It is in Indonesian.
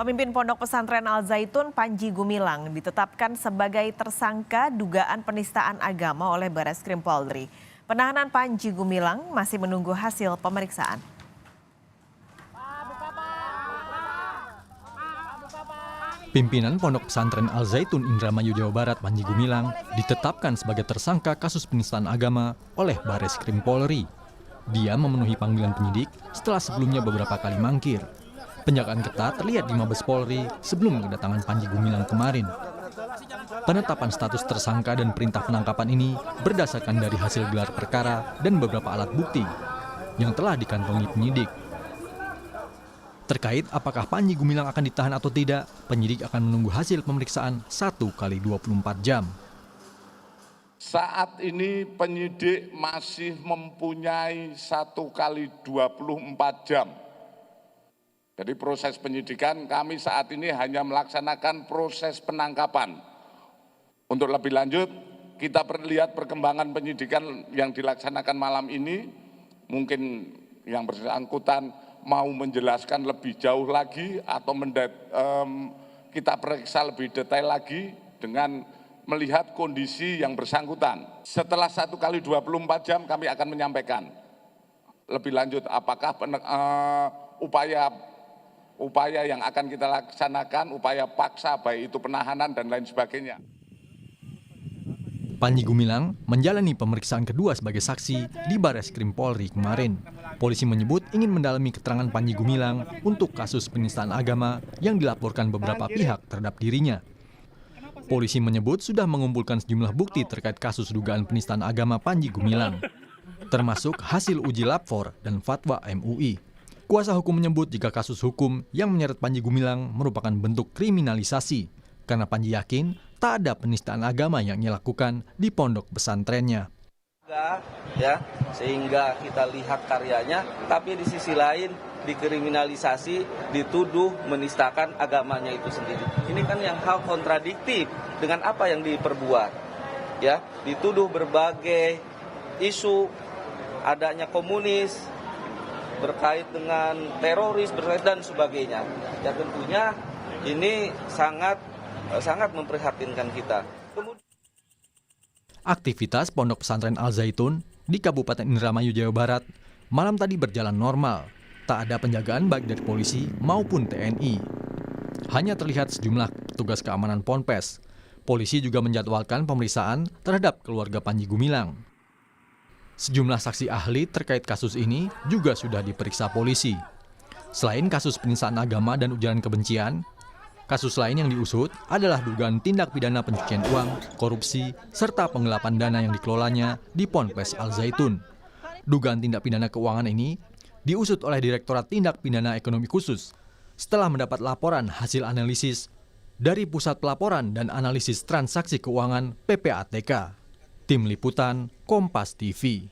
Pemimpin Pondok Pesantren Al Zaitun Panji Gumilang ditetapkan sebagai tersangka dugaan penistaan agama oleh Bareskrim Polri. Penahanan Panji Gumilang masih menunggu hasil pemeriksaan. Pimpinan Pondok Pesantren Al Zaitun Indramayu Jawa Barat Panji Gumilang ditetapkan sebagai tersangka kasus penistaan agama oleh Bareskrim Polri. Dia memenuhi panggilan penyidik setelah sebelumnya beberapa kali mangkir. Penjagaan ketat terlihat di Mabes Polri sebelum kedatangan Panji Gumilang kemarin. Penetapan status tersangka dan perintah penangkapan ini berdasarkan dari hasil gelar perkara dan beberapa alat bukti yang telah dikantongi penyidik. Terkait apakah Panji Gumilang akan ditahan atau tidak, penyidik akan menunggu hasil pemeriksaan 1 kali 24 jam. Saat ini penyidik masih mempunyai 1 kali 24 jam. Jadi proses penyidikan kami saat ini hanya melaksanakan proses penangkapan. Untuk lebih lanjut, kita lihat perkembangan penyidikan yang dilaksanakan malam ini. Mungkin yang bersangkutan mau menjelaskan lebih jauh lagi atau kita periksa lebih detail lagi dengan melihat kondisi yang bersangkutan. Setelah 1 kali 24 jam kami akan menyampaikan lebih lanjut apakah upaya yang akan kita laksanakan, upaya paksa baik itu penahanan dan lain sebagainya. Panji Gumilang menjalani pemeriksaan kedua sebagai saksi di Bareskrim Polri kemarin. Polisi menyebut ingin mendalami keterangan Panji Gumilang untuk kasus penistaan agama yang dilaporkan beberapa pihak terhadap dirinya. Polisi menyebut sudah mengumpulkan sejumlah bukti terkait kasus dugaan penistaan agama Panji Gumilang, termasuk hasil uji lapor dan fatwa MUI. Kuasa hukum menyebut jika kasus hukum yang menyeret Panji Gumilang merupakan bentuk kriminalisasi, karena Panji yakin tak ada penistaan agama yang ia lakukan di pondok pesantrennya. Ya, sehingga kita lihat karyanya, tapi di sisi lain dikriminalisasi, dituduh menistakan agamanya itu sendiri. Ini kan yang hal kontradiktif dengan apa yang diperbuat. Ya, dituduh berbagai isu adanya komunis, berkait dengan teroris, berkait dan sebagainya. Ya tentunya ini sangat memprihatinkan kita. Aktivitas Pondok Pesantren Al Zaitun di Kabupaten Indramayu Jawa Barat malam tadi berjalan normal. Tak ada penjagaan baik dari polisi maupun TNI. Hanya terlihat sejumlah petugas keamanan Ponpes. Polisi juga menjadwalkan pemeriksaan terhadap keluarga Panji Gumilang. Sejumlah saksi ahli terkait kasus ini juga sudah diperiksa polisi. Selain kasus penistaan agama dan ujaran kebencian, kasus lain yang diusut adalah dugaan tindak pidana pencucian uang, korupsi, serta penggelapan dana yang dikelolanya di Ponpes Al Zaitun. Dugaan tindak pidana keuangan ini diusut oleh Direktorat Tindak Pidana Ekonomi Khusus setelah mendapat laporan hasil analisis dari Pusat Pelaporan dan Analisis Transaksi Keuangan PPATK. Tim Liputan Kompas TV.